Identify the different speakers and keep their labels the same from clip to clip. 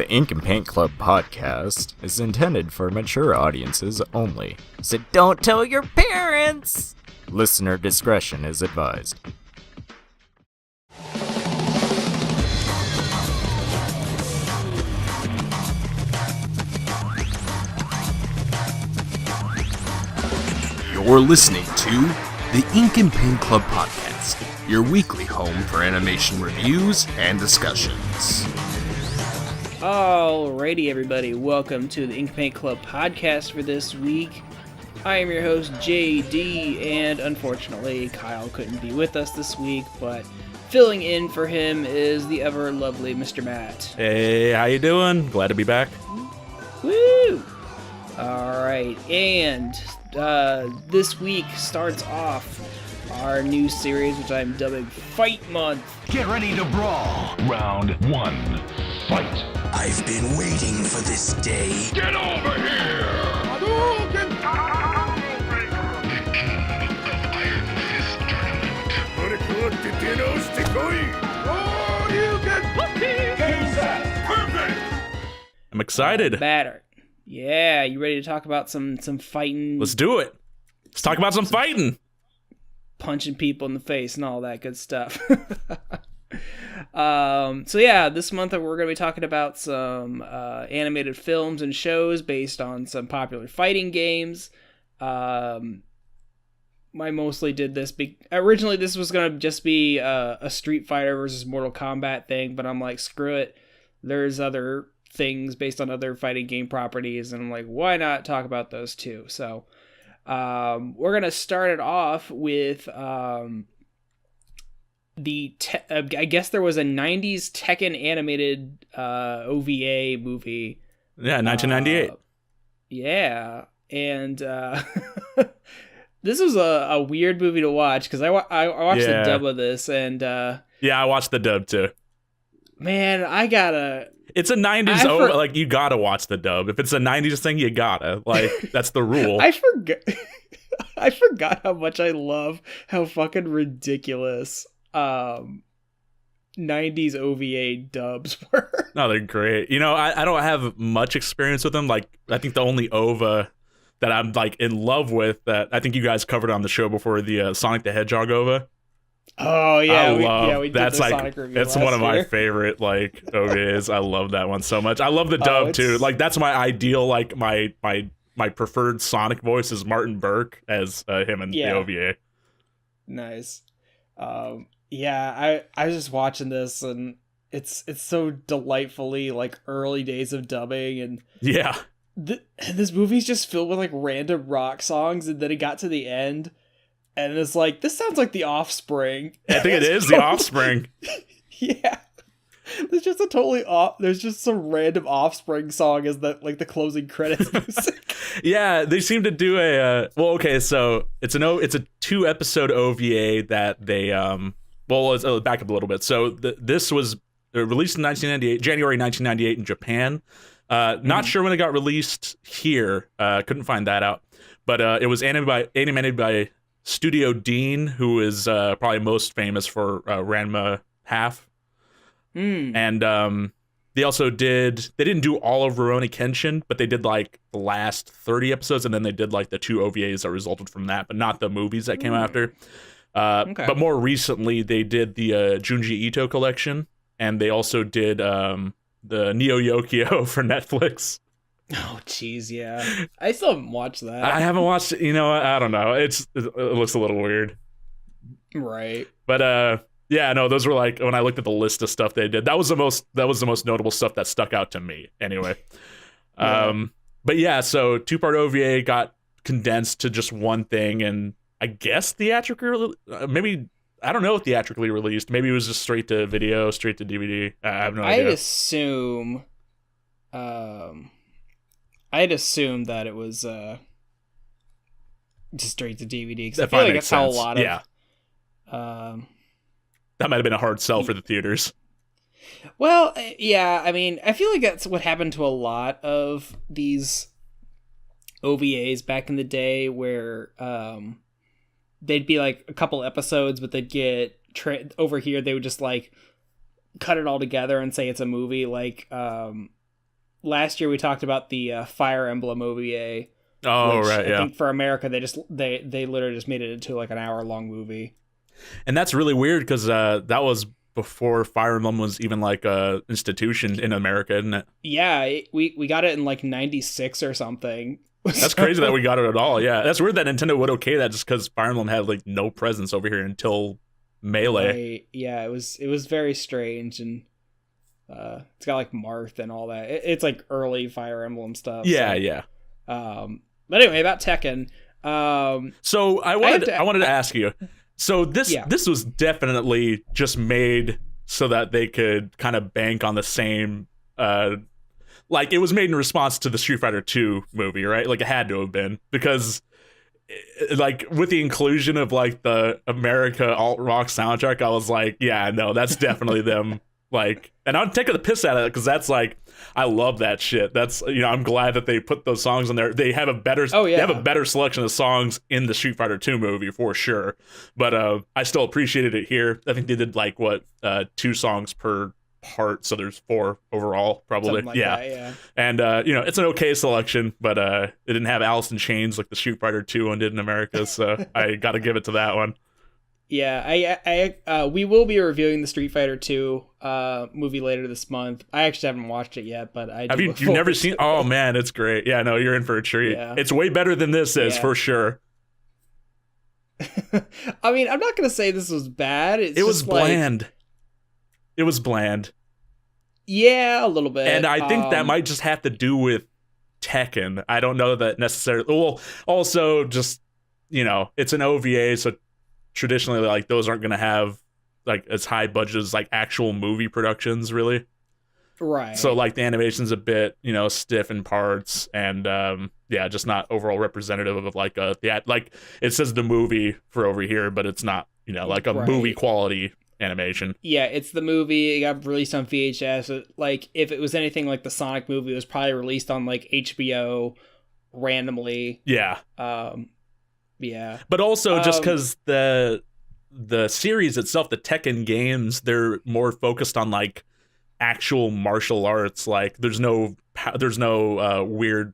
Speaker 1: The Ink and Paint Club podcast is intended for mature audiences only, so don't tell your parents! Listener discretion is advised.
Speaker 2: You're listening to the Ink and Paint Club podcast, your weekly home for animation reviews and discussions.
Speaker 3: Alrighty, everybody, welcome to the Ink and Paint Club podcast for this week. I am your host, JD, and unfortunately, Kyle couldn't be with us this week, but filling in for him is the ever lovely Mr. Matt.
Speaker 4: Hey, how you doing? Glad to be back.
Speaker 3: Woo! Alright, and this week starts off our new series, which I'm dubbing Fight Month.
Speaker 5: Get ready to brawl. Round one, fight.
Speaker 6: I've been waiting for this day.
Speaker 5: Get over here! Hadouken! The key of Iron Fist Tournament. Game set. Perfect!
Speaker 4: I'm excited.
Speaker 3: Batter. Yeah, you ready to talk about some fighting?
Speaker 4: Let's do it. Let's talk about some fighting.
Speaker 3: Punching people in the face and all that good stuff. So yeah, this month we're going to be talking about some animated films and shows based on some popular fighting games. I mostly did this. Originally, this was going to just be a Street Fighter versus Mortal Kombat thing, but I'm like, screw it. There's other things based on other fighting game properties, and I'm like, why not talk about those too? So we're going to start it off with I guess there was a 90s Tekken animated OVA movie.
Speaker 4: Yeah, 1998.
Speaker 3: Yeah, and this was a weird movie to watch because I watched the dub of this, and
Speaker 4: yeah, I watched the dub too.
Speaker 3: Man,
Speaker 4: It's a 90s like you gotta watch the dub. If it's a 90s thing, you gotta. Like, that's the rule.
Speaker 3: I forgot how much I love how fucking ridiculous 90s OVA dubs were.
Speaker 4: No, they're great. You know, I don't have much experience with them. Like, I think the only OVA that I'm like in love with that I think you guys covered on the show before, the Sonic the Hedgehog OVA.
Speaker 3: Oh yeah, we did
Speaker 4: that's
Speaker 3: the
Speaker 4: Sonic
Speaker 3: Sonic review.
Speaker 4: That's
Speaker 3: last
Speaker 4: one of my
Speaker 3: year.
Speaker 4: favorite like OVAs. I love that one so much. I love the dub too. Like, that's my ideal. Like, my preferred Sonic voice is Martin Burke as him in the OVA.
Speaker 3: Nice. Yeah, I was just watching this, and it's so delightfully like early days of dubbing, and
Speaker 4: yeah,
Speaker 3: this movie's just filled with like random rock songs, and then it got to the end, and it's like, this sounds like The Offspring.
Speaker 4: I think it is The Offspring.
Speaker 3: Yeah, there's just there's just some random Offspring song as the like the closing credits music.
Speaker 4: Yeah, they seem to do so it's a 2-episode OVA that they let's back up a little bit. So this was released in January 1998 in Japan. Not sure when it got released here. Couldn't find that out. But it was animated by Studio Dean, who is probably most famous for Ranma Half. And they didn't do all of Rurouni Kenshin, but they did like the last 30 episodes, and then they did like the 2 OVAs that resulted from that, but not the movies that came after. Okay. But more recently, they did the Junji Ito collection, and they also did the Neo Yokio for Netflix.
Speaker 3: Oh, jeez, yeah. I still haven't watched that.
Speaker 4: I haven't watched it. You know, I don't know. It looks a little weird.
Speaker 3: Right.
Speaker 4: But yeah, no, those were like, when I looked at the list of stuff they did, that was the most notable stuff that stuck out to me anyway. Yeah. But yeah, so 2-part OVA got condensed to just one thing, and I guess theatrically, maybe, I don't know if theatrically released. Maybe it was just straight to video, straight to DVD. I have no idea.
Speaker 3: I'd assume that it was just straight to DVD, because I feel like that's how a lot of
Speaker 4: that might have been a hard sell for the theaters.
Speaker 3: Well, yeah, I mean, I feel like that's what happened to a lot of these OVAs back in the day, where they'd be like a couple episodes, but they'd get over here they would just like cut it all together and say it's a movie. Like last year we talked about the Fire Emblem OVA.
Speaker 4: Oh,
Speaker 3: which
Speaker 4: right, yeah.
Speaker 3: I think for America they literally just made it into like an hour-long movie.
Speaker 4: And that's really weird because that was before Fire Emblem was even like a institution in America, isn't it?
Speaker 3: Yeah, we got it in like 96 or something.
Speaker 4: That's crazy that we got it at all. Yeah, that's weird that Nintendo would okay that just because Fire Emblem had like no presence over here until Melee.
Speaker 3: Right. Yeah, it was very strange, and it's got like Marth and all that. It's like early Fire Emblem stuff.
Speaker 4: Yeah,
Speaker 3: so.
Speaker 4: yeah.
Speaker 3: But anyway, about Tekken.
Speaker 4: So I wanted to ask you. So this was definitely just made so that they could kind of bank on the same. Like it was made in response to the Street Fighter 2 movie, right? Like it had to have been because, like, with the inclusion of like the America alt rock soundtrack, I was like, yeah, no, that's definitely them. Like, and I'm taking the piss out of it because that's like, I love that shit. That's, you know, I'm glad that they put those songs in there. They have a better, they have a better selection of songs in the Street Fighter 2 movie for sure. But I still appreciated it here. I think they did like 2 songs per part, so there's 4 overall, probably.
Speaker 3: Like that, yeah. And
Speaker 4: you know, it's an okay selection, but it didn't have Alice in Chains like the Street Fighter 2 one did in America, so I got to give it to that one.
Speaker 3: Yeah, we will be reviewing the Street Fighter 2 movie later this month. I actually haven't watched it yet, but I do.
Speaker 4: Have you've never seen? Oh man, it's great. Yeah, no, you're in for a treat. Yeah. It's way better than this is for sure.
Speaker 3: I mean, I'm not gonna say this was bad.
Speaker 4: It was bland. It was bland.
Speaker 3: Yeah, a little bit.
Speaker 4: And I think that might just have to do with Tekken. I don't know that necessarily. Well, also just, you know, it's an OVA, so traditionally like those aren't going to have like as high budget as like actual movie productions, really.
Speaker 3: Right.
Speaker 4: So like the animation's a bit, you know, stiff in parts, and just not overall representative of like like it says the movie for over here, but it's not, you know, like a movie quality animation.
Speaker 3: Yeah, it's the movie. It got released on VHS. Like if it was anything like the Sonic movie, it was probably released on like HBO randomly.
Speaker 4: Yeah.
Speaker 3: Yeah.
Speaker 4: But also just because the series itself, the Tekken games, they're more focused on like actual martial arts. Like there's no weird,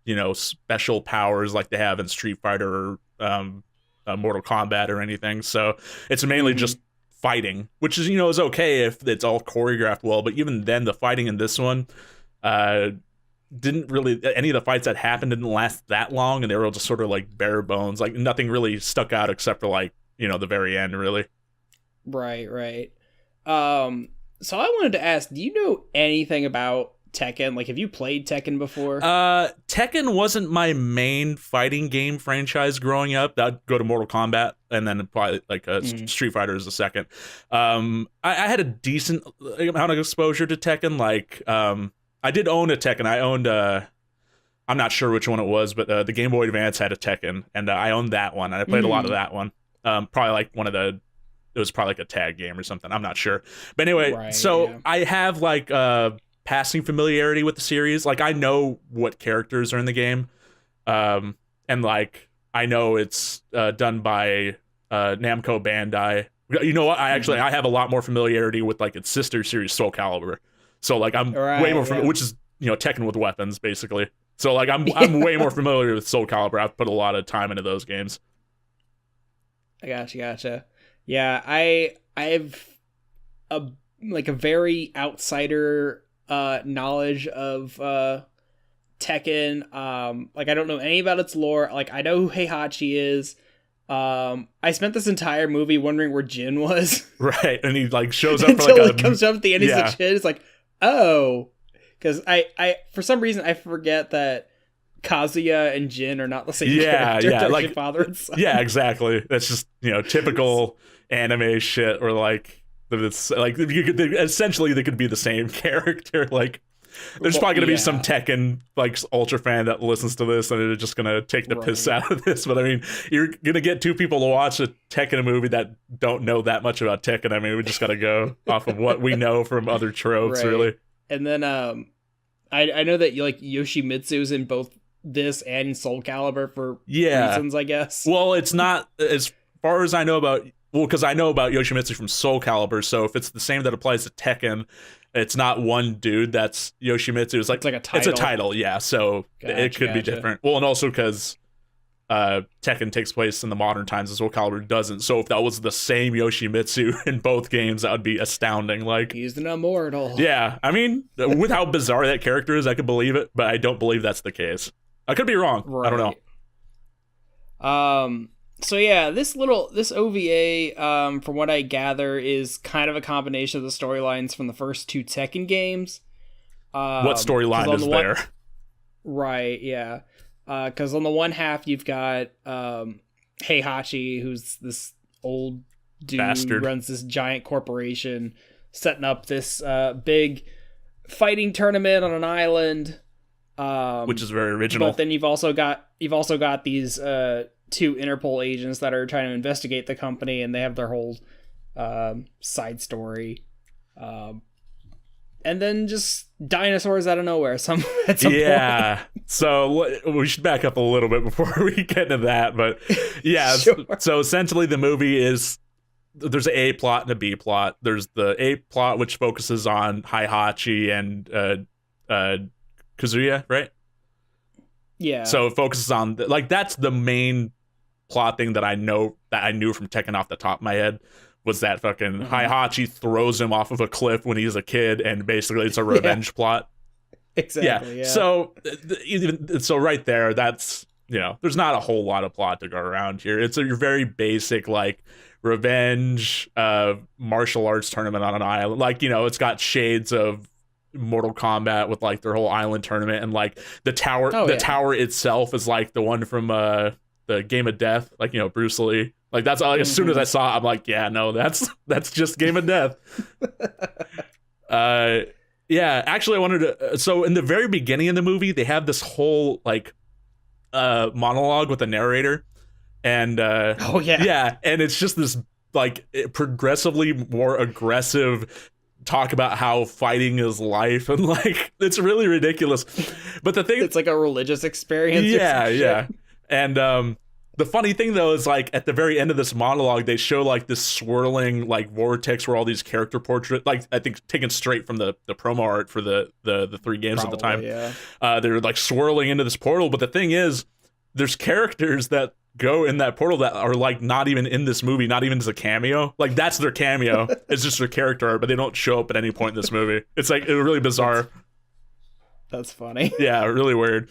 Speaker 4: you know, special powers like they have in Street Fighter or Mortal Kombat or anything. So it's mainly just fighting, which is, you know, is okay if it's all choreographed well, but even then the fighting in this one didn't really, any of the fights that happened didn't last that long, and they were all just sort of like bare bones. Like nothing really stuck out except for like, you know, the very end, really.
Speaker 3: Right. So I wanted to ask, do you know anything about Tekken? Like, have you played Tekken before?
Speaker 4: Tekken wasn't my main fighting game franchise growing up. That'd go to Mortal Kombat, and then probably like Street Fighter is the second. I had a decent amount of exposure to Tekken. Like, I did own a Tekken. I owned I'm not sure which one it was, but the Game Boy Advance had a Tekken, and I owned that one, and I played a lot of that one. Probably like it was probably like a tag game or something. I'm not sure. But anyway, I have like passing familiarity with the series. Like I know what characters are in the game. And like I know it's done by Namco Bandai. You know what? I have a lot more familiarity with like its sister series, Soul Calibur. So like I'm way more familiar, which is, you know, Tekken with weapons basically. So like I'm way more familiar with Soul Calibur. I've put a lot of time into those games.
Speaker 3: I gotcha. Yeah, I have a very outsider knowledge of Tekken. Like I don't know any about its lore. Like I know who Heihachi is. I spent this entire movie wondering where Jin was.
Speaker 4: Right, and he like shows up
Speaker 3: until
Speaker 4: for like
Speaker 3: he comes up at the end. He's like Jin. It's like, oh, because I for some reason I forget that Kazuya and Jin are not the same character.
Speaker 4: Yeah,
Speaker 3: like father and son.
Speaker 4: Yeah, exactly. That's just, you know, typical anime shit, or like it's like essentially they could be the same character. Like there's probably gonna be some Tekken like ultra fan that listens to this and they're just gonna take the piss out of this. But I mean, you're gonna get 2 people to watch a Tekken movie that don't know that much about Tekken. I mean, we just gotta go off of what we know from other tropes, really.
Speaker 3: And then I know that like Yoshimitsu's in both this and Soul Calibur for reasons, I guess.
Speaker 4: Well, it's not as far as I know about. Well, because I know about Yoshimitsu from Soul Calibur, so if it's the same that applies to Tekken, It's not one dude that's Yoshimitsu. It's like
Speaker 3: a title.
Speaker 4: It's a title, yeah. So it could be different. Well, and also because Tekken takes place in the modern times as Soul Calibur doesn't. So if that was the same Yoshimitsu in both games, that would be astounding. Like,
Speaker 3: he's an immortal.
Speaker 4: Yeah, I mean, with how bizarre that character is, I could believe it, but I don't believe that's the case. I could be wrong.
Speaker 3: Right.
Speaker 4: I don't
Speaker 3: know. So yeah, this OVA, from what I gather, is kind of a combination of the storylines from the first 2 Tekken games.
Speaker 4: What storyline is there?
Speaker 3: Right, yeah. Because on the one half, you've got Heihachi, who's this old dude
Speaker 4: Bastard.
Speaker 3: who runs this giant corporation, setting up this big fighting tournament on an island.
Speaker 4: Which is very original.
Speaker 3: But then you've also got these 2 Interpol agents that are trying to investigate the company, and they have their whole side story. And then just dinosaurs out of nowhere at some
Speaker 4: yeah.
Speaker 3: point.
Speaker 4: So we should back up a little bit before we get into that. But yeah,
Speaker 3: Sure.
Speaker 4: So essentially the movie is, there's an A plot and a B plot. There's the A plot, which focuses on Heihachi and Kazuya, right?
Speaker 3: Yeah.
Speaker 4: So it focuses on, that's the main plot thing that I knew from Tekken off the top of my head. Was that fucking Heihachi throws him off of a cliff when he's a kid, and basically it's a revenge plot.
Speaker 3: Exactly. Yeah.
Speaker 4: So right there, that's, there's not a whole lot of plot to go around here. It's a very basic revenge martial arts tournament on an island. It's got shades of Mortal Kombat with their whole island tournament, and the tower. Tower itself is the one from the Game of Death, Bruce Lee. That's as soon as I saw it, I'm like, yeah, no, that's just Game of Death. Yeah, actually, I wanted to. So in the very beginning of the movie, they have this whole monologue with the narrator, and yeah, and it's just this progressively more aggressive talk about how fighting is life, and it's really ridiculous. But the thing,
Speaker 3: it's like a religious experience.
Speaker 4: Yeah. And the funny thing though is at the very end of this monologue, they show this swirling vortex where all these character portraits, I think taken straight from the promo art for the 3 games at the time.
Speaker 3: Yeah.
Speaker 4: They're swirling into this portal, but the thing is, there's characters that go in that portal that are not even in this movie, not even as a cameo. That's their cameo. It's just their character art, but they don't show up at any point in this movie. It's it's really bizarre.
Speaker 3: That's funny.
Speaker 4: Yeah, really weird.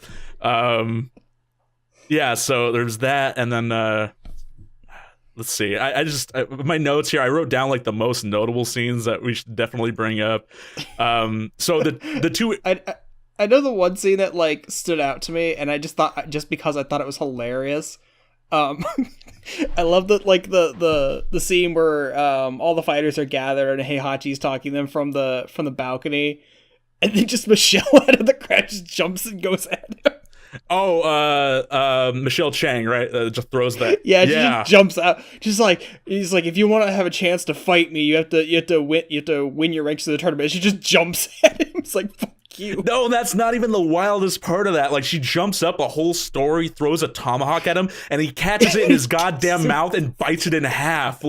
Speaker 4: Yeah, so there's that, and then let's see. I my notes here, I wrote down the most notable scenes that we should definitely bring up. So the 2
Speaker 3: I know the one scene that stood out to me, and I just thought, just because I thought it was hilarious. I love the scene where all the fighters are gathered and Heihachi's talking to them from the balcony, and then just Michelle out of the crowd just jumps and goes at him.
Speaker 4: Michelle Chang, right? Just throws that.
Speaker 3: Yeah, she just jumps out. Just he's if you want to have a chance to fight me, you have to win your ranks to the tournament. She just jumps at him. It's fuck you.
Speaker 4: No, that's not even the wildest part of that. She jumps up a whole story, throws a tomahawk at him, and he catches it in his goddamn mouth and bites it in half.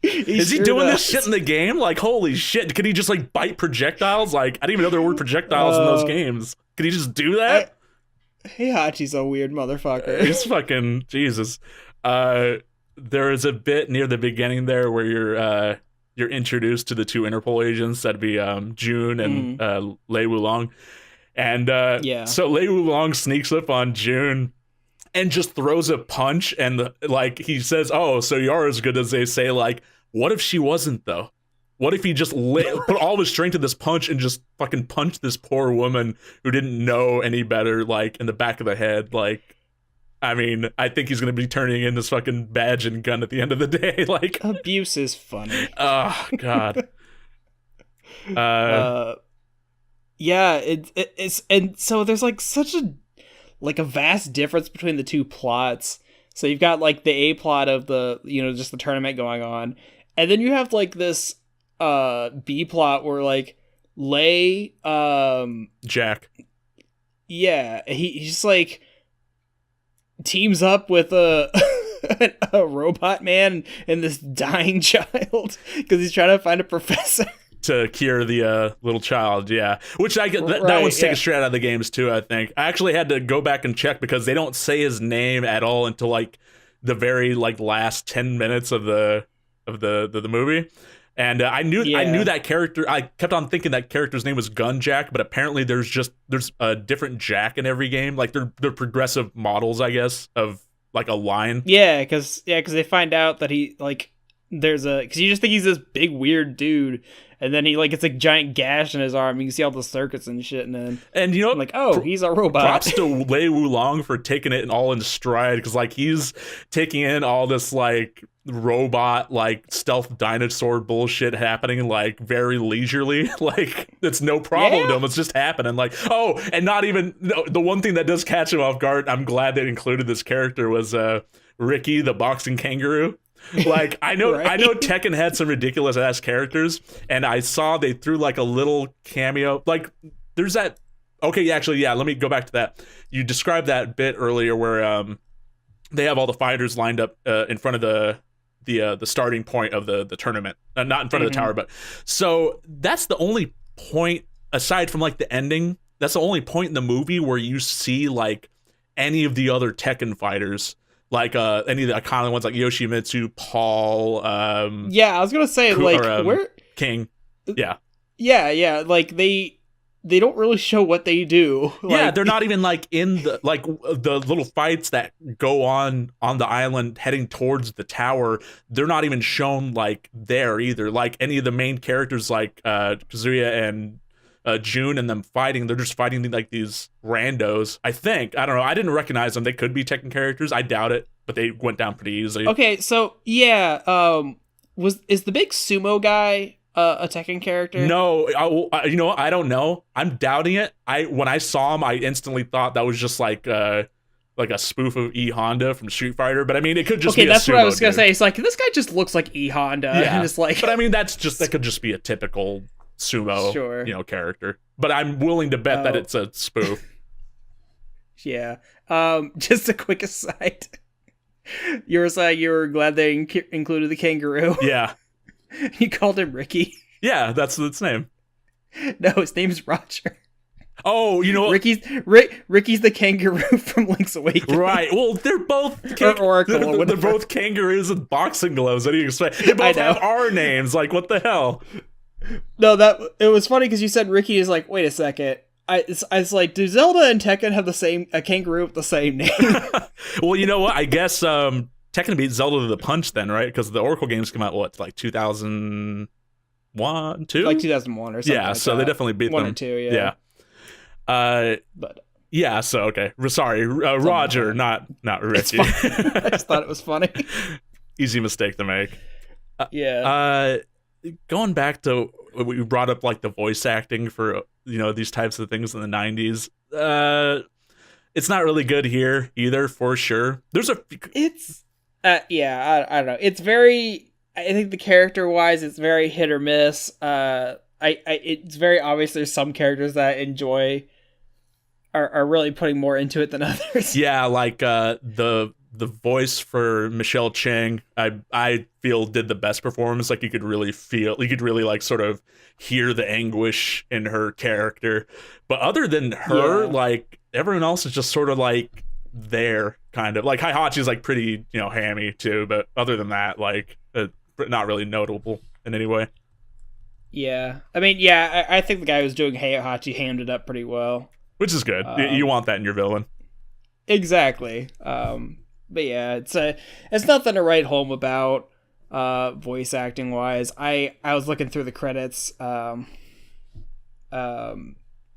Speaker 4: Is he doing this shit in the game? Holy shit! Could he just bite projectiles? I didn't even know there were projectiles in those games. Could he just do that?
Speaker 3: Heihachi's a weird motherfucker.
Speaker 4: He's fucking Jesus. There is a bit near the beginning there where you're introduced to the 2 Interpol agents. That'd be June and Lei Wulong. And so Lei Wulong sneaks up on June and just throws a punch, and he says, "Oh, so you're as good as they say." What if she wasn't though? What if he just put all of his strength to this punch and just fucking punched this poor woman who didn't know any better, in the back of the head? I mean, I think he's going to be turning in this fucking badge and gun at the end of the day.
Speaker 3: Abuse is funny.
Speaker 4: Oh, God.
Speaker 3: Yeah, it's, and so there's such a vast difference between the 2 plots. So you've got the A plot of the, just the tournament going on. And then you have this B plot where Lei
Speaker 4: Jack.
Speaker 3: Yeah, he's teams up with a robot man and this dying child because he's trying to find a professor.
Speaker 4: to cure the little child. Yeah, which I get that one's taken straight out of the games too. I think I actually had to go back and check because they don't say his name at all until like the very like last 10 minutes of the movie. And I knew that character. I kept on thinking that character's name was Gun Jack, but apparently there's a different Jack in every game. Like they're progressive models, I guess, of like a line.
Speaker 3: Yeah, because they find out that he like because you just think he's this big weird dude, and then he like gets a giant gash in his arm. You can see all the circuits and shit, and
Speaker 4: you know,
Speaker 3: I'm like, oh, he's a robot.
Speaker 4: Props to Lei Wulong for taking it all in stride, because like he's taking in all this like robot like stealth dinosaur bullshit happening like very leisurely. Like it's no problem to him, it's just happening. Like, oh, and not even the one thing that does catch him off guard, I'm glad they included this character, was Ricky the boxing kangaroo. Like I know
Speaker 3: right?
Speaker 4: I know Tekken had some ridiculous ass characters, and I saw they threw like a little cameo, like there's that. Okay, actually, yeah, let me go back to that. You described that bit earlier where they have all the fighters lined up in front of the starting point of the tournament, not in front of the tower, but so that's the only point, aside from like the ending, that's the only point in the movie where you see like any of the other Tekken fighters, like any of the iconic ones like Yoshimitsu, Paul,
Speaker 3: yeah, I was gonna say like where
Speaker 4: King, yeah,
Speaker 3: like they don't really show what they do.
Speaker 4: Yeah, they're not even like in the little fights that go on the island heading towards the tower. They're not even shown like there either. Like any of the main characters like Kazuya and June and them fighting, they're just fighting like these randos. I think, I don't know, I didn't recognize them. They could be Tekken characters. I doubt it, but they went down pretty easily.
Speaker 3: Okay, so yeah, is the big sumo guy a Tekken character?
Speaker 4: No, I don't know. I'm doubting it. When I saw him, I instantly thought that was just like a spoof of E Honda from Street Fighter. But I mean, it could just be a
Speaker 3: that's
Speaker 4: sumo
Speaker 3: what I was gonna
Speaker 4: dude.
Speaker 3: say. It's like this guy just looks like E Honda.
Speaker 4: Yeah,
Speaker 3: and it's like,
Speaker 4: but I mean, that could just be a typical sumo, character. But I'm willing to bet that it's a spoof.
Speaker 3: Yeah. Just a quick aside. You were saying you were glad they included the kangaroo.
Speaker 4: Yeah.
Speaker 3: You called him Ricky.
Speaker 4: Yeah, that's its name.
Speaker 3: No, his name's Roger.
Speaker 4: Oh, you know what?
Speaker 3: Ricky's the kangaroo from Link's Awakening.
Speaker 4: Right. Well, they're both
Speaker 3: Oracle.
Speaker 4: They're both kangaroos with boxing gloves. What do you expect? They both have our names. Like, what the hell?
Speaker 3: No, it was funny because you said Ricky is like, wait a second. I was like, do Zelda and Tekken have a kangaroo with the same name?
Speaker 4: Well, you know what? I guess Tekken beat Zelda to the punch then, right? Because the Oracle games come out, like 2001, 2?
Speaker 3: Like 2001 or something.
Speaker 4: Yeah,
Speaker 3: like
Speaker 4: so
Speaker 3: that.
Speaker 4: they definitely beat
Speaker 3: 1
Speaker 4: them.
Speaker 3: or 2, yeah.
Speaker 4: But yeah, so okay. Sorry, Roger, not Ricky.
Speaker 3: I just thought it was funny.
Speaker 4: Easy mistake to make.
Speaker 3: Yeah.
Speaker 4: Going back to we brought up like the voice acting for these types of things in the 90s. It's not really good here either, for sure.
Speaker 3: It's I don't know. It's very, I think the character wise, it's very hit or miss. It's very obvious there's some characters that I enjoy are really putting more into it than others.
Speaker 4: Yeah, like the voice for Michelle Chang, I feel did the best performance. Like you could really like sort of hear the anguish in her character. But other than her, like everyone else is just sort of like there, kind of. Like Heihachi's like pretty, hammy too, but other than that, like not really notable in any way.
Speaker 3: Yeah. I mean, yeah, I think the guy who's doing Heihachi hammed it up pretty well.
Speaker 4: Which is good. You want that in your villain.
Speaker 3: Exactly. But yeah, it's nothing to write home about voice acting wise. I was looking through the credits and I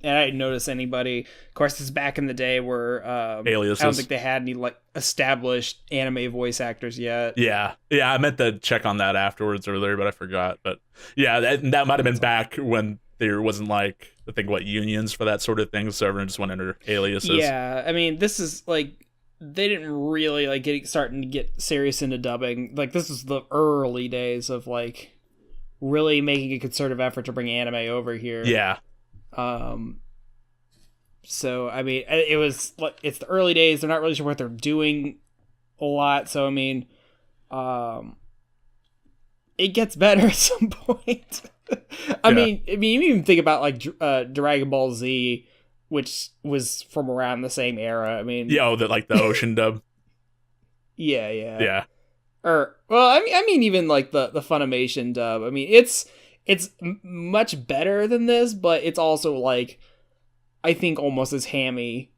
Speaker 3: didn't notice anybody. Of course, this is back in the day where
Speaker 4: aliases.
Speaker 3: I don't think they had any like established anime voice actors yet.
Speaker 4: Yeah, I meant to check on that afterwards earlier, but I forgot. But yeah, that might have been back when there wasn't like I think unions for that sort of thing, so everyone just went under aliases.
Speaker 3: Yeah, I mean, this is like they didn't really like starting to get serious into dubbing. Like this is the early days of like really making a concerted effort to bring anime over here.
Speaker 4: Yeah.
Speaker 3: So I mean, it was like it's the early days. They're not really sure what they're doing a lot. So I mean, it gets better at some point. I mean, you even think about like Dragon Ball Z, which was from around the same era. I mean,
Speaker 4: the ocean dub.
Speaker 3: Yeah. Or well, I mean, even like the Funimation dub. I mean, it's much better than this, but it's also like, I think almost as hammy.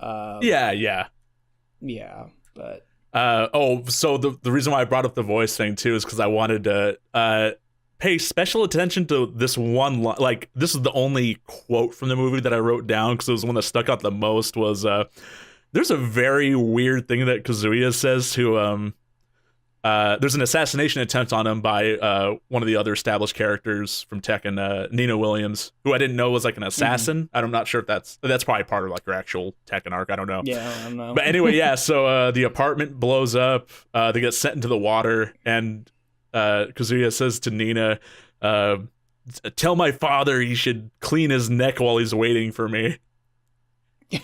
Speaker 4: Yeah.
Speaker 3: But
Speaker 4: so the reason why I brought up the voice thing too is because I wanted to pay special attention to this one like, this is the only quote from the movie that I wrote down because it was the one that stuck out the most. Was there's a very weird thing that Kazuya says to there's an assassination attempt on him by one of the other established characters from Tekken, Nina Williams, who I didn't know was like an assassin. I'm not sure if that's probably part of like her actual Tekken arc. I don't know.
Speaker 3: Yeah, I don't know.
Speaker 4: But anyway, so the apartment blows up. They get sent into the water, and Kazuya says to Nina, "Tell my father he should clean his neck while he's waiting for me."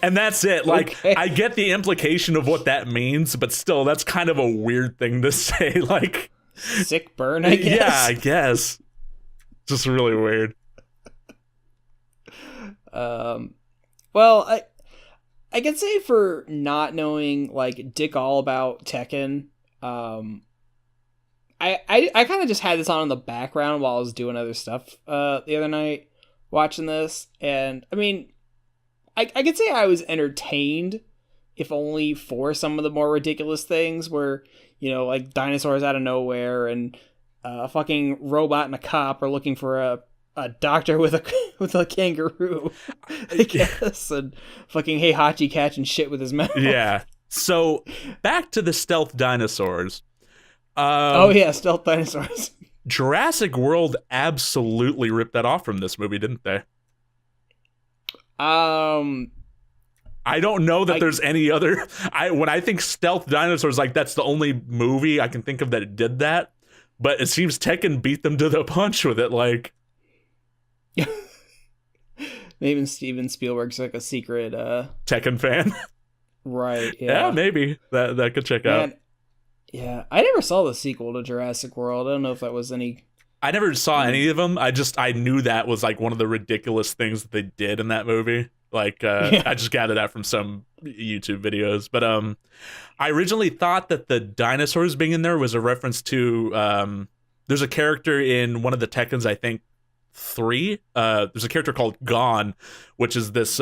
Speaker 4: And that's it. Like, okay. I get the implication of what that means, but still, that's kind of a weird thing to say. Like,
Speaker 3: sick burn, I guess.
Speaker 4: Yeah, I guess. Just really weird.
Speaker 3: Well, I can say for not knowing like dick all about Tekken, I kind of just had this on in the background while I was doing other stuff the other night watching this, and I mean, I could say I was entertained, if only for some of the more ridiculous things where, like dinosaurs out of nowhere and a fucking robot and a cop are looking for a doctor with a kangaroo, I guess, and fucking Heihachi catching shit with his mouth.
Speaker 4: Yeah. So back to the stealth dinosaurs.
Speaker 3: Stealth dinosaurs.
Speaker 4: Jurassic World absolutely ripped that off from this movie, didn't they?
Speaker 3: I
Speaker 4: don't know that there's any other. When I think stealth dinosaurs, like that's the only movie I can think of that did that. But it seems Tekken beat them to the punch with it. Like,
Speaker 3: maybe Steven Spielberg's like a secret
Speaker 4: Tekken fan,
Speaker 3: right? Yeah,
Speaker 4: maybe that could check out.
Speaker 3: Yeah, I never saw the sequel to Jurassic World. I don't know if that was any.
Speaker 4: I never saw any of them. I knew that was like one of the ridiculous things that they did in that movie. Like, I just gathered that from some YouTube videos. But I originally thought that the dinosaurs being in there was a reference to there's a character in one of the Tekkens, I think 3. There's a character called Gon, which is this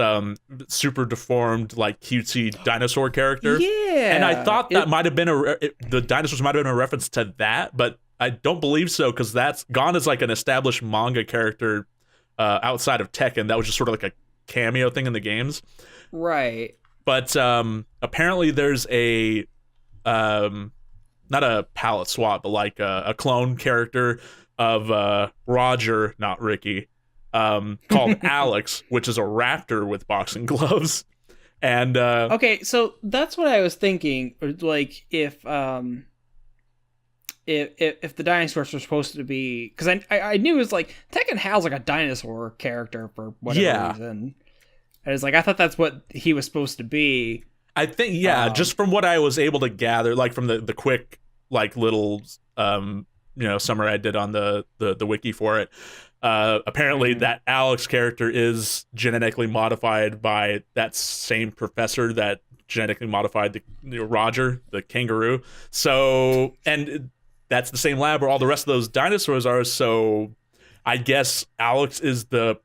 Speaker 4: super deformed, like cutesy dinosaur character.
Speaker 3: Yeah,
Speaker 4: and I thought that might have been the dinosaurs might have been a reference to that, but I don't believe so, because Gon is like an established manga character outside of Tekken that was just sort of like a cameo thing in the games.
Speaker 3: Right.
Speaker 4: But apparently there's a not a palette swap, but like a clone character of Roger, not Ricky, called Alex, which is a raptor with boxing gloves. And
Speaker 3: okay, so that's what I was thinking. Like if the dinosaurs were supposed to be, because I knew it was like Tekken has like a dinosaur character for whatever reason. I was like, I thought that's what he was supposed to be.
Speaker 4: I think just from what I was able to gather, like from the quick like little summary I did on the wiki for it. Apparently that Alex character is genetically modified by that same professor that genetically modified the Roger, the kangaroo. So, and that's the same lab where all the rest of those dinosaurs are. So I guess Alex is the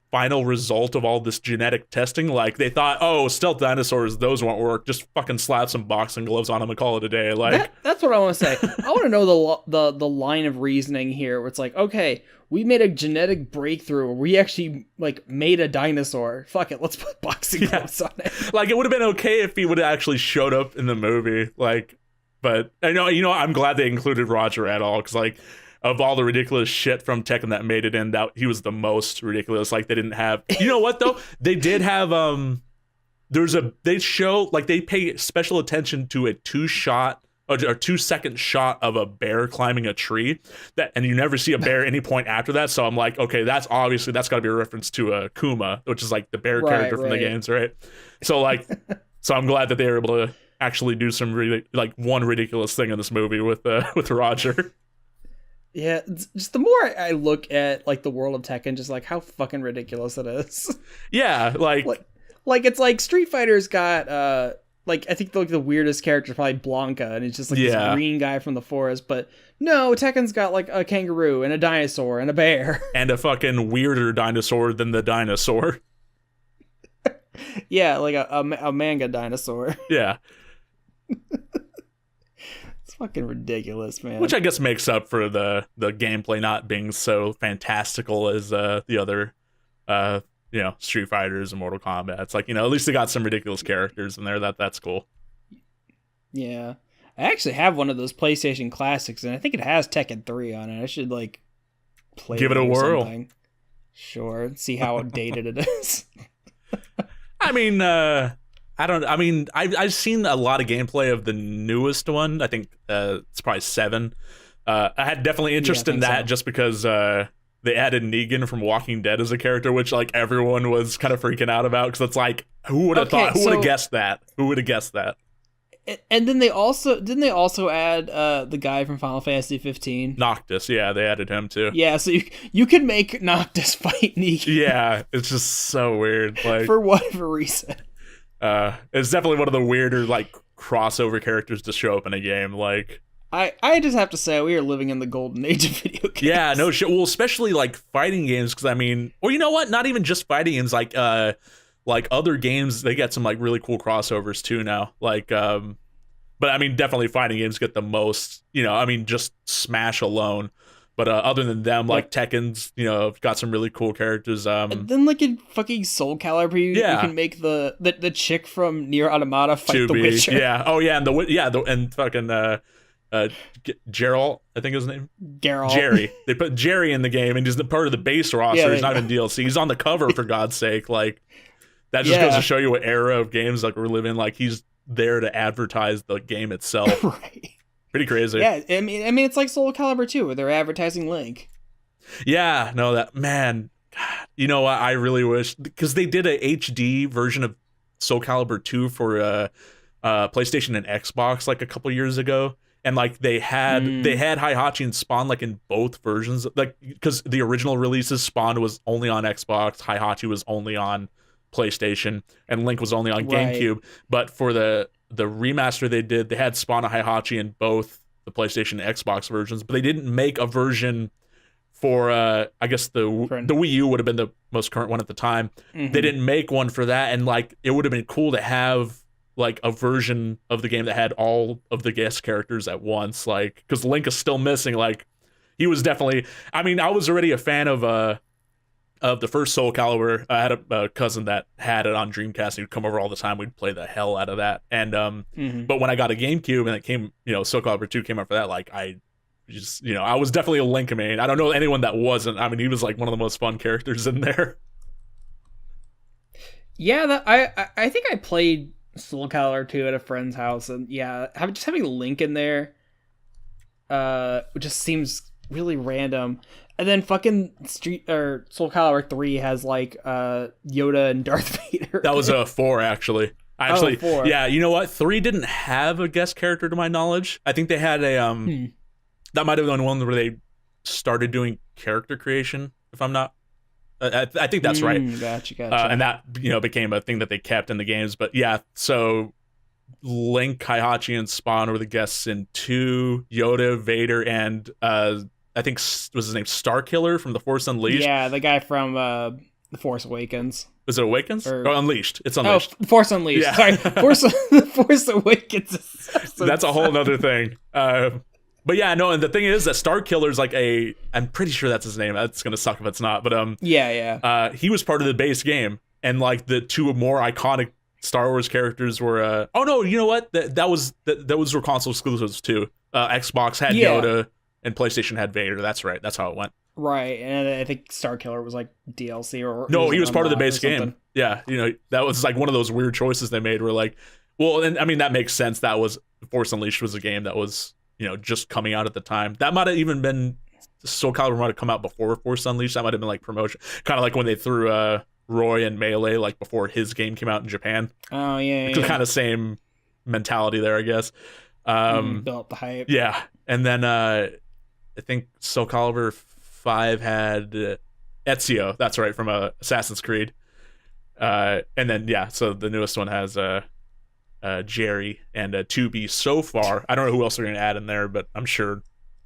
Speaker 4: final result of all this genetic testing. Like they thought, stealth dinosaurs, those won't work. Just fucking slap some boxing gloves on them and call it a day. Like
Speaker 3: that's what I want to say. I want to know the line of reasoning here where it's like, okay, we made a genetic breakthrough where we actually like made a dinosaur. Fuck it, let's put boxing gloves on it.
Speaker 4: Like it would have been okay if he would have actually showed up in the movie. Like, but I know, I'm glad they included Roger at all, because like of all the ridiculous shit from Tekken that made it in, that he was the most ridiculous. Like they didn't have, you know what though? They did have they show like they pay special attention to a 2-second shot of a bear climbing a tree, and you never see a bear at any point after that. So I'm like, okay, that's got to be a reference to Kuma, which is like the bear character from the games, right? So like, so I'm glad that they were able to actually do some really like one ridiculous thing in this movie with Roger.
Speaker 3: Yeah, just the more I look at like the world of Tekken, just like how fucking ridiculous it is.
Speaker 4: Yeah,
Speaker 3: like it's like Street Fighter's got like I think like the weirdest character is probably Blanca, and it's just like this green guy from the forest. But no, Tekken's got like a kangaroo and a dinosaur and a bear
Speaker 4: and a fucking weirder dinosaur than the dinosaur.
Speaker 3: Yeah, like a manga dinosaur.
Speaker 4: Yeah.
Speaker 3: It's fucking ridiculous, man.
Speaker 4: Which I guess makes up for the gameplay not being so fantastical as the other Street Fighters and Mortal Kombat. It's like, at least they got some ridiculous characters in there. That's cool.
Speaker 3: Yeah. I actually have one of those PlayStation Classics, and I think it has Tekken 3 on it. I should like
Speaker 4: give it a whirl.
Speaker 3: Something. Sure, see how outdated it is.
Speaker 4: I mean, I've seen a lot of gameplay of the newest one. I think it's probably 7. I had definitely interest in that just because they added Negan from Walking Dead as a character, which like everyone was kind of freaking out about because it's like, who would have thought? Who would have guessed that? Who would have guessed that?
Speaker 3: And then didn't they also add the guy from Final Fantasy 15?
Speaker 4: Noctis, yeah, they added him too.
Speaker 3: Yeah, so you can make Noctis fight Negan.
Speaker 4: Yeah, it's just so weird. Like
Speaker 3: for whatever reason.
Speaker 4: It's definitely one of the weirder like crossover characters to show up in a game. Like
Speaker 3: I just have to say we are living in the golden age of video games.
Speaker 4: Yeah, no shit. Well, especially like fighting games, because I mean, or you know what? Not even just fighting games. Like other games, they get some like really cool crossovers too now. Like, but I mean, definitely fighting games get the most. I mean, just Smash alone. But other than them, like Tekken's, got some really cool characters.
Speaker 3: And then like in fucking Soul Calibur, you can make the chick from Nier Automata fight the Witcher.
Speaker 4: Yeah. Oh yeah, and fucking Geralt, I think his name.
Speaker 3: Geralt.
Speaker 4: Jerry. They put Jerry in the game, and he's the part of the base roster. Yeah, he's not even DLC. He's on the cover for God's sake. Like that just goes to show you what era of games like we're living. Like he's there to advertise the game itself.
Speaker 3: Right.
Speaker 4: Pretty crazy.
Speaker 3: Yeah, I mean, it's like Soul Calibur 2, where they're advertising Link.
Speaker 4: Yeah, no, that man. God, what I really wish, because they did a HD version of Soul Calibur 2 for PlayStation and Xbox like a couple years ago, and like they had Heihachi and Spawn like in both versions, like because the original releases Spawn was only on Xbox, Heihachi was only on PlayStation, and Link was only on GameCube. But for the remaster they did, they had Spawn and Heihachi in both the PlayStation and Xbox versions, but they didn't make a version for I guess the Wii U would have been the most current one at the time. Mm-hmm. They didn't make one for that, and like it would have been cool to have like a version of the game that had all of the guest characters at once, like because Link is still missing. Like he was definitely, I mean, I was already a fan of the first Soul Calibur. I had a cousin that had it on Dreamcast. He'd come over all the time. We'd play the hell out of that. And but when I got a GameCube and it came, Soul Calibur 2 came out for that, like I just, I was definitely a Link main. I don't know anyone that wasn't. I mean, he was like one of the most fun characters in there.
Speaker 3: Yeah, I think I played Soul Calibur 2 at a friend's house, and yeah, having Link in there just seems really random. And then fucking Soul Calibur 3 has like Yoda and Darth Vader.
Speaker 4: That was a 4 actually.
Speaker 3: 4.
Speaker 4: Yeah, you know what? 3 didn't have a guest character to my knowledge. I think they had a that might have been one where they started doing character creation, if I'm not I think that's right.
Speaker 3: Gotcha.
Speaker 4: And that became a thing that they kept in the games. But yeah, so Link, Heihachi, and Spawn were the guests in 2. Yoda, Vader, and I think was his name Starkiller from The Force Unleashed.
Speaker 3: Yeah, the guy from The Force Awakens.
Speaker 4: Was it Awakens? Or Unleashed? It's Unleashed.
Speaker 3: Oh, Force Unleashed. Yeah. Sorry, Force Awakens.
Speaker 4: That's a whole nother thing. But yeah, no, and the thing is that Starkiller's like I'm pretty sure that's his name. That's gonna suck if it's not. But
Speaker 3: yeah.
Speaker 4: He was part of the base game, and like the 2 more iconic Star Wars characters were. Oh no, you know what? Those were console exclusives too. Xbox had Yoda. And PlayStation had Vader. That's right. That's how it went.
Speaker 3: Right. And I think Starkiller was like DLC or...
Speaker 4: No, he was part of the base game. Yeah. That was like one of those weird choices they made where like... Well, and I mean, that makes sense. That was... Force Unleashed was a game that was, just coming out at the time. That might have even been... Soul Calibur might have come out before Force Unleashed. That might have been like promotion. Kind of like when they threw Roy and Melee like before his game came out in Japan.
Speaker 3: Oh, yeah.
Speaker 4: Kind of same mentality there, I guess.
Speaker 3: Built the hype.
Speaker 4: Yeah. And then... I think Soul Calibur 5 had Ezio. That's right, from Assassin's Creed. And then so the newest one has Jerry and 2B so far. I don't know who else they're going to add in there, but I'm sure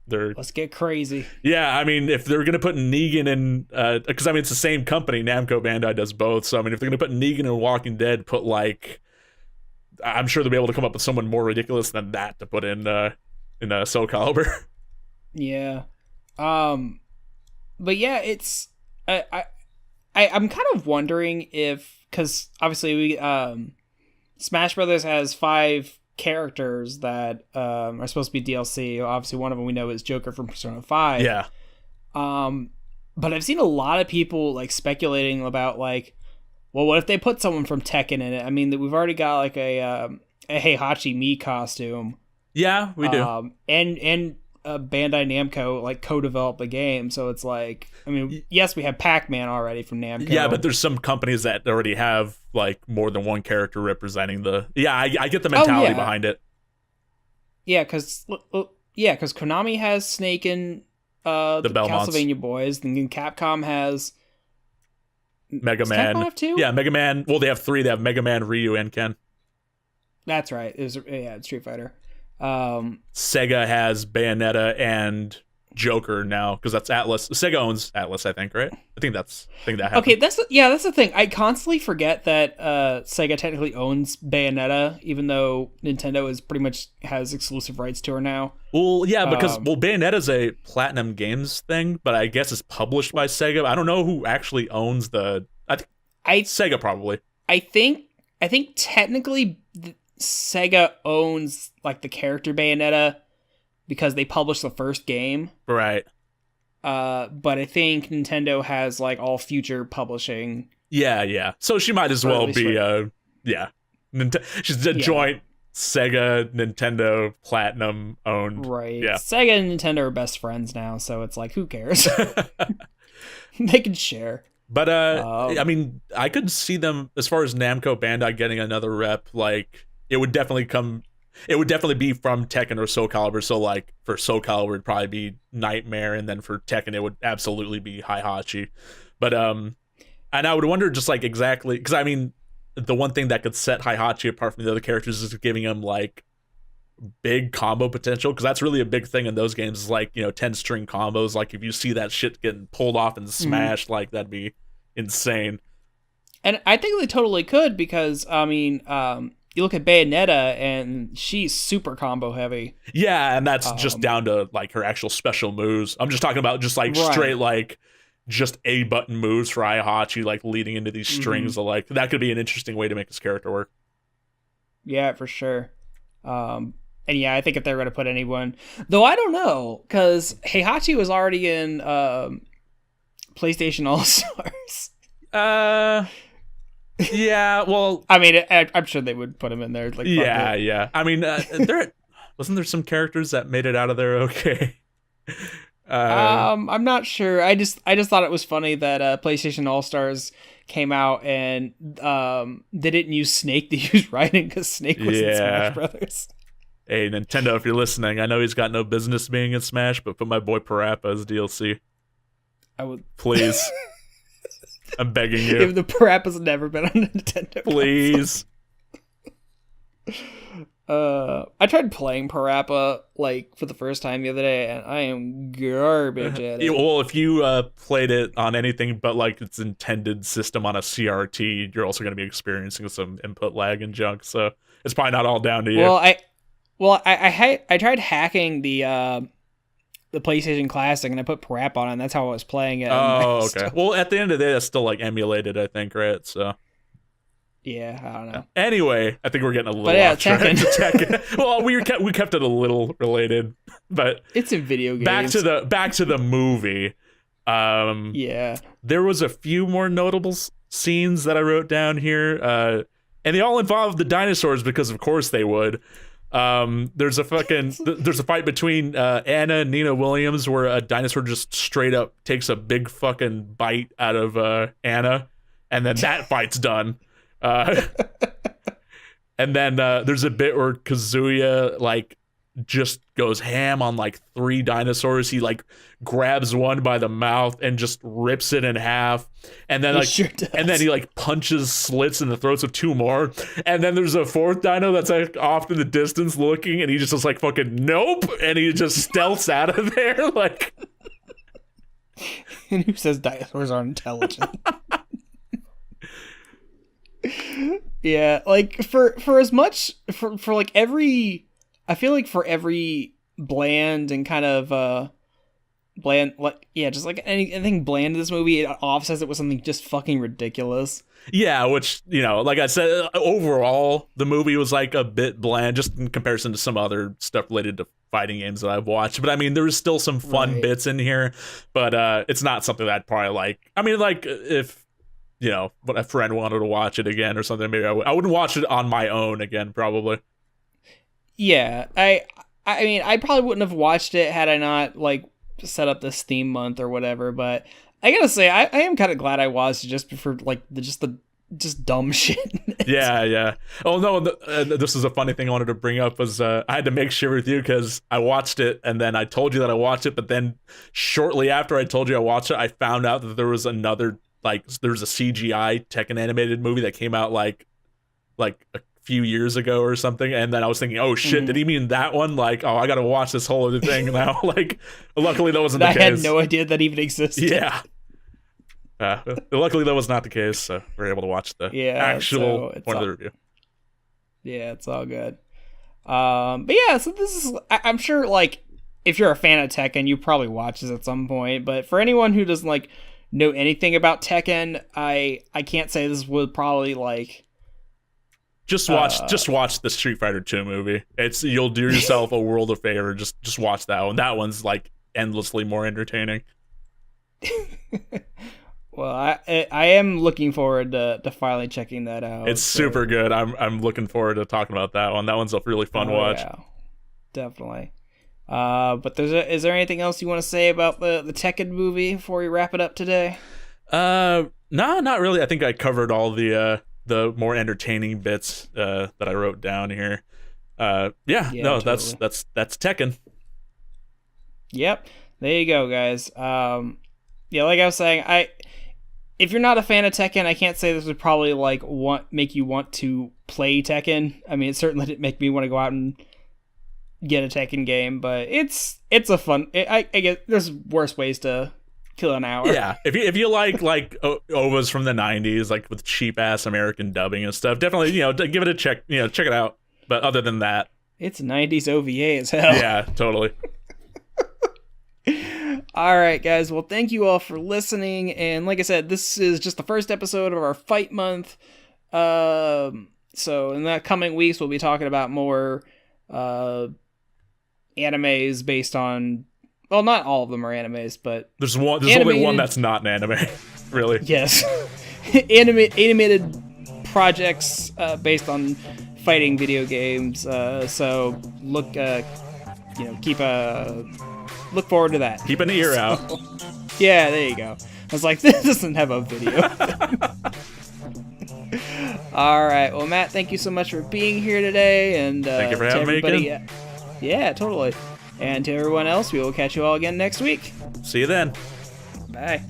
Speaker 4: they're...
Speaker 3: Let's get crazy.
Speaker 4: Yeah, I mean, if they're going to put Negan in... Because, I mean, it's the same company. Namco Bandai does both. So, I mean, if they're going to put Negan in Walking Dead, put, like... I'm sure they'll be able to come up with someone more ridiculous than that to put in Soul Calibur.
Speaker 3: Yeah. But yeah, it's... I'm kind of wondering if... Because, obviously, we... Smash Brothers has 5 characters that are supposed to be DLC. Obviously, one of them we know is Joker from Persona 5.
Speaker 4: Yeah.
Speaker 3: But I've seen a lot of people like speculating about like, well, what if they put someone from Tekken in it? I mean, we've already got like a Heihachi Mii costume.
Speaker 4: Yeah, we do.
Speaker 3: And Bandai Namco like co-developed the game, so it's like, I mean, yes, we have Pac-Man already from Namco.
Speaker 4: Yeah, but there's some companies that already have like more than one character representing the. Yeah, I get the mentality behind it.
Speaker 3: Yeah, because Konami has Snake and the Castlevania boys, and then Capcom has
Speaker 4: Mega Man.
Speaker 3: Capcom have 2?
Speaker 4: Yeah, Mega Man. Well, they have 3. They have Mega Man, Ryu, and Ken.
Speaker 3: That's right. It's Street Fighter.
Speaker 4: Sega has Bayonetta and Joker now because that's Atlas. Sega owns Atlas, I think, right? I think that happened.
Speaker 3: Okay, that's the thing. I constantly forget that Sega technically owns Bayonetta, even though Nintendo is pretty much has exclusive rights to her now.
Speaker 4: Well, yeah, because Bayonetta's a Platinum Games thing, but I guess it's published by Sega. I don't know who actually owns the. Sega probably.
Speaker 3: I think technically Sega owns like the character Bayonetta because they published the first game.
Speaker 4: Right.
Speaker 3: But I think Nintendo has like all future publishing.
Speaker 4: Yeah. So she might as well be she's a joint Sega Nintendo Platinum owned.
Speaker 3: Right.
Speaker 4: Yeah.
Speaker 3: Sega and Nintendo are best friends now, so it's like, who cares? They can share.
Speaker 4: But I mean, I could see them as far as Namco Bandai getting another rep. Like, it would definitely be from Tekken or Soul Calibur. So, like, for Soul Calibur, it'd probably be Nightmare, and then for Tekken, it would absolutely be Heihachi. But and I would wonder just like exactly because I mean, the one thing that could set Heihachi apart from the other characters is giving him like big combo potential, because that's really a big thing in those games. Is like, 10-string combos. Like, if you see that shit getting pulled off and smashed, like, that'd be insane.
Speaker 3: And I think they totally could, because I mean, you look at Bayonetta and she's super combo heavy.
Speaker 4: Yeah, and that's just down to like her actual special moves. I'm just talking about just like straight like just A button moves for Heihachi, like leading into these strings. Of, like, that could be an interesting way to make his character work. Yeah,
Speaker 3: for sure. And yeah, I think if they're going to put anyone, though I don't know, because Heihachi was already in PlayStation All-Stars.
Speaker 4: Yeah, well,
Speaker 3: I mean, I'm sure they would put him in there. Like,
Speaker 4: yeah. I mean, wasn't there some characters that made it out of there okay?
Speaker 3: I'm not sure. I just thought it was funny that PlayStation All-Stars came out and they didn't use Snake, they used Raiden because Snake was in Smash Brothers.
Speaker 4: Hey, Nintendo, if you're listening, I know he's got no business being in Smash, but put my boy Parappa as DLC.
Speaker 3: I would.
Speaker 4: Please. I'm begging you.
Speaker 3: If the Parappa's never been on Nintendo.
Speaker 4: Please.
Speaker 3: I tried playing Parappa like for the first time the other day, and I am garbage at it.
Speaker 4: Well, if you played it on anything but like its intended system on a CRT, you're also going to be experiencing some input lag and junk. So it's probably not all down to you.
Speaker 3: Well, I tried hacking the PlayStation Classic, and I put Parappa on it, and that's how I was playing it.
Speaker 4: Oh, okay. Well, at the end of the day, that's still like emulated, I think, right? So.
Speaker 3: Yeah, I don't know.
Speaker 4: Anyway, I think we're getting a little off track. Tekken. Well, we kept it a little related, but
Speaker 3: it's in video games.
Speaker 4: Back to the movie.
Speaker 3: Yeah,
Speaker 4: there was a few more notable scenes that I wrote down here, and they all involved the dinosaurs because, of course, they would. There's a fight between Anna and Nina Williams where a dinosaur just straight up takes a big fucking bite out of Anna, and then that fight's done. And then there's a bit where Kazuya like just goes ham on like 3 dinosaurs. He like grabs one by the mouth and just rips it in half, and then and then he like punches slits in the throats of 2 more, and then there's a 4th dino that's like off in the distance looking, and he just was like fucking nope, and he just stealths out of there like.
Speaker 3: And who says dinosaurs aren't intelligent? Yeah, like for as much for like every, I feel like for every bland and kind of bland, like, yeah, just like anything bland in this movie, it offsets it with something just fucking ridiculous.
Speaker 4: Yeah, which, you know, like I said, overall the movie was like a bit bland just in comparison to some other stuff related to fighting games that I've watched. But I mean, there was still some fun bits in here, but it's not something that I'd probably like. I mean, like if, you know, but a friend wanted to watch it again or something, maybe I wouldn't watch it on my own again, probably.
Speaker 3: Yeah, I mean, I probably wouldn't have watched it had I not like set up this theme month or whatever. But I gotta say, I am kind of glad I watched it just for like the dumb shit.
Speaker 4: Yeah. Oh no, this is a funny thing I wanted to bring up was I had to make sure with you because I watched it and then I told you that I watched it, but then shortly after I told you I watched it, I found out that there was another. Like, there's a CGI Tekken animated movie that came out like a few years ago or something, and then I was thinking, oh shit, did he mean that one? Like, oh, I gotta watch this whole other thing now. Like, luckily that wasn't the case.
Speaker 3: I had no idea that even existed.
Speaker 4: Yeah. Luckily that was not the case, so we were able to watch the actual point of the review.
Speaker 3: Yeah, it's all good. But yeah, so this is, I'm sure, like, if you're a fan of Tekken, you probably watch this at some point, but for anyone who doesn't, like, know anything about Tekken, I can't say this would probably like just watch the Street Fighter 2 movie. You'll do yourself a world of favor. Just watch that one. That one's like endlessly more entertaining. Well, I am looking forward to finally checking that out.
Speaker 4: It's super good. I'm looking forward to talking about that one. That one's a really fun watch.
Speaker 3: Yeah, definitely. But is there anything else you want to say about the Tekken movie before we wrap it up today?
Speaker 4: No, not really. I think I covered all the more entertaining bits that I wrote down here. No, totally. That's Tekken.
Speaker 3: Yep, there you go, guys. Yeah, like I was saying, if you're not a fan of Tekken, I can't say this would probably like make you want to play Tekken. I mean, it certainly didn't make me want to go out and get a Tekken game, but it's a fun. I guess there's worse ways to kill an hour.
Speaker 4: Yeah, if you like OVAs from the 90s, like with cheap ass American dubbing and stuff, definitely give it a check. Check it out. But other than that,
Speaker 3: it's 90s OVA as hell.
Speaker 4: Yeah, totally.
Speaker 3: All right, guys. Well, thank you all for listening. And like I said, this is just the first episode of our Fight Month. So in the coming weeks, we'll be talking about more animes based on, well, not all of them are animes, but
Speaker 4: there's only one that's not an anime, really.
Speaker 3: Yes. Animated projects based on fighting video games. So look forward to that.
Speaker 4: Keep an ear out.
Speaker 3: Yeah, there you go. I was like, this doesn't have a video. All right. Well, Matt, thank you so much for being here today, and
Speaker 4: thank you for having me again.
Speaker 3: Yeah, totally. And to everyone else, we will catch you all again next week.
Speaker 4: See you then.
Speaker 3: Bye.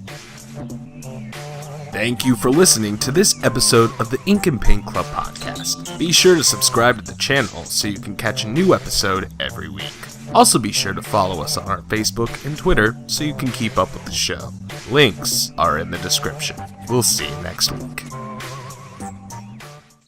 Speaker 2: Thank you for listening to this episode of the Ink and Paint Club podcast. Be sure to subscribe to the channel so you can catch a new episode every week. Also be sure to follow us on our Facebook and Twitter so you can keep up with the show. Links are in the description. We'll see you next week.